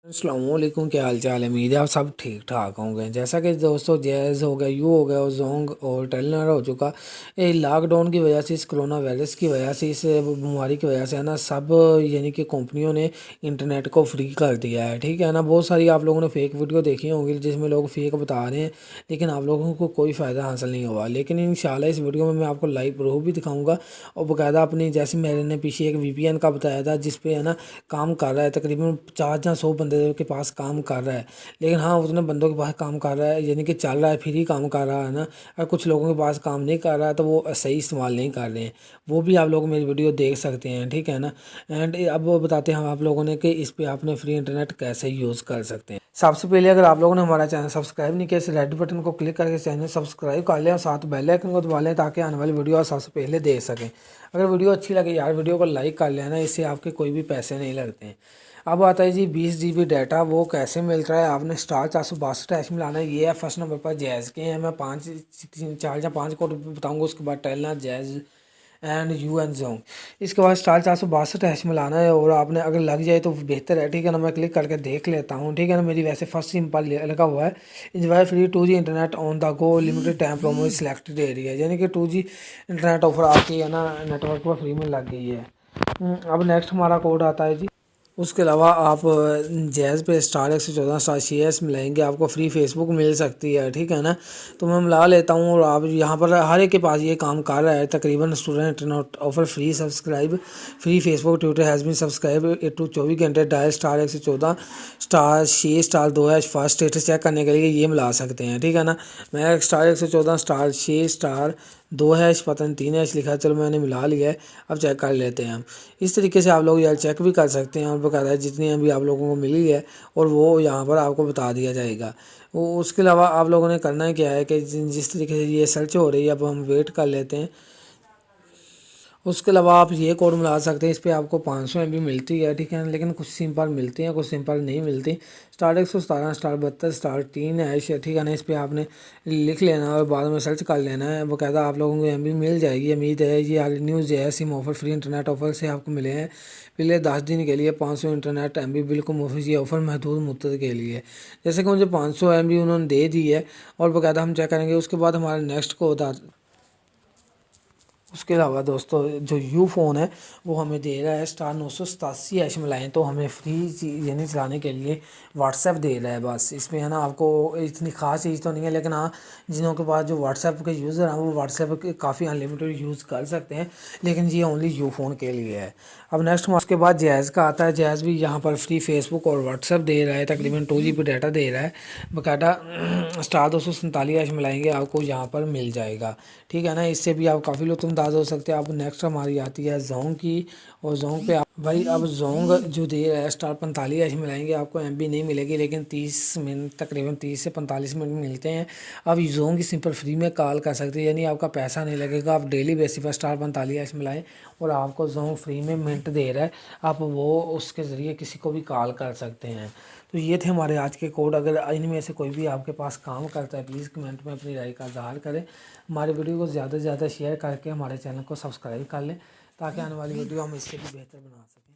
अस्सलामुअलैकुम, क्या हाल चाल है। उम्मीद है आप सब ठीक ठाक होंगे। जैसा कि दोस्तों जैज़ हो गया, यू हो गया और जोंग और टेलनर हो चुका। ये लॉकडाउन की वजह से, इस कोरोना वायरस की वजह से, इस बीमारी की वजह से है ना, सब यानी कि कंपनियों ने इंटरनेट को फ्री कर दिया है। ठीक है ना। बहुत सारी आप लोगों ने फेक वीडियो देखी होंगी जिसमें लोग फेक बता रहे हैं, लेकिन आप लोगों को कोई फ़ायदा हासिल नहीं हुआ। लेकिन इंशाल्लाह इस वीडियो में मैं आपको लाइव प्रूफ भी दिखाऊँगा और बाकायदा अपनी, जैसे मेरे ने पीछे एक VPN का बताया था जिस पे है ना काम कर रहा है, तकरीबन 50 या 100 बंदे के पास काम कर रहा है। लेकिन हाँ, उतने बंदों के पास काम कर रहा है, यानी कि चल रहा है, फ्री काम कर रहा है ना। और कुछ लोगों के पास काम नहीं कर रहा है तो वो सही इस्तेमाल नहीं कर रहे हैं। वो भी आप लोग मेरी वीडियो देख सकते हैं, ठीक है ना। एंड अब वो बताते हैं हम आप लोगों ने कि इस पर आपने फ्री इंटरनेट कैसे यूज़ कर सकते हैं। सबसे पहले अगर आप लोगों ने हमारा चैनल सब्सक्राइब नहीं किया, इस रेड बटन को क्लिक करके चैनल सब्सक्राइब कर लें और साथ बेल आइकन को दबा लें ताकि आने वाली वीडियो आप सबसे पहले देख सकें। अगर वीडियो अच्छी लगे यार, वीडियो को लाइक कर लेना, इससे आपके कोई भी पैसे नहीं लगते हैं। अब आता है जी 20 GB डाटा, वो कैसे मिल रहा है। आपने *462# मिलाना है। ये है फर्स्ट नंबर पर जैज़ के हैं। मैं 4 या 5 कोड बताऊंगा, उसके बाद Telenor, Jazz and U and Zong. इसके बाद *462# मिलाना है और आपने अगर लग जाए तो बेहतर है, ठीक है ना। मैं क्लिक करके देख लेता हूँ, ठीक है ना। मेरी वैसे फर्स्ट सिंपल लगा हुआ है, enjoy free 2G internet on the go limited time promo selected area, यानी कि 2G इंटरनेट ऑफर आपकी है ना नेटवर्क पर फ्री में लग गई है। अब नेक्स्ट हमारा कोड आता है जी। उसके अलावा आप जैज़ पे *114# मिलाएंगे, आपको फ्री फेसबुक मिल सकती है, ठीक है ना। तो मैं मिला लेता हूँ और आप यहाँ पर हर एक के पास ये काम कर रहा है तकरीबन। Student not offer free subscribe, free Facebook Twitter has been subscribe to 24 घंटे, डायल *114*6*2# फर्स्ट स्टेटस चेक करने के लिए ये मिला सकते हैं, ठीक है ना। मैं *114*6*2# पता नहीं 3# लिखा है, चलो मैंने मिला लिया है। अब चेक कर लेते हैं हम। इस तरीके से आप लोग यार चेक भी कर सकते हैं और बकायदा जितनी अभी आप लोगों को मिली है और वो यहाँ पर आपको बता दिया जाएगा। वो उसके अलावा आप लोगों ने करना क्या है कि जिस तरीके से ये सर्च हो रही है, अब हम वेट कर लेते हैं। उसके अलावा आप ये कोड मिला सकते हैं, इस पर आपको 500 MB मिलती है, ठीक है ना। लेकिन कुछ सिंपल मिलती हैं, कुछ सिंपल नहीं मिलती। *117*32*3#, ठीक है ना। इस पर आपने लिख लेना और बाद में सर्च कर लेना है, बाकायदा आप लोगों को MB मिल जाएगी। उम्मीद है ये आल न्यूज़ जो है SIM offer free internet offer से आपको मिले हैं। पिछले 10 दिन के लिए 500 इंटरनेट MB बिल्कुल मुफ्त। ये ऑफर महदूद मुद्दत के लिए, जैसे कि मुझे 500 MB उन्होंने दे दी है और बाकायदा हम चेक करेंगे। उसके बाद हमारा नेक्स्ट कोड उसके अलावा दोस्तों जो यू फ़ोन है वो हमें दे रहा है *987# मिलाएँ तो हमें फ्री यानी चलाने के लिए व्हाट्सएप दे रहा है। बस इसमें है ना आपको इतनी ख़ास चीज़ तो नहीं है, लेकिन हाँ, जिनों के पास जो व्हाट्सएप के यूज़र हैं वो व्हाट्सएप के काफ़ी अनलिमिटेड यूज़ कर सकते हैं, लेकिन ये ओनली यू फ़ोन के लिए है। अब नेक्स्ट उसके बाद जैज़ का आता है। जैज़ भी यहाँ पर फ्री फेसबुक और व्हाट्सएप दे रहा है, तकरीबन 2 GB डाटा दे रहा है। बाकायदा *247# मिलाएंगे आपको यहाँ पर मिल जाएगा, ठीक है ना। इससे भी आप काफ़ी लुत्फ़अंदाज़ हो सकते हैं। अब नेक्स्ट हमारी आती है जोंग की, और जोंग पे भाई अब जोंग जो दे रहा है *45# मिलाएंगे आपको MB नहीं मिलेगी, लेकिन 30 मिनट, तकरीबन 30 से 45 मिनट मिलते हैं। अब जोंग की सिंपल फ्री में कॉल कर सकते हैं, यानी आपका पैसा नहीं लगेगा। आप डेली बेसिस पर *45# मिलाएं और आपको जोंग फ्री में मिनट दे रहा है, आप वो उसके ज़रिए किसी को भी कॉल कर सकते हैं। तो ये थे हमारे आज के कोड। अगर इनमें से कोई भी आपके पास काम करता है, प्लीज़ कमेंट में अपनी राय का इज़हार करें। हमारे वीडियो को ज़्यादा से ज़्यादा शेयर करके हमारे चैनल को सब्सक्राइब कर लें ताकि आने वाली वीडियो हम इससे भी बेहतर बना सकें।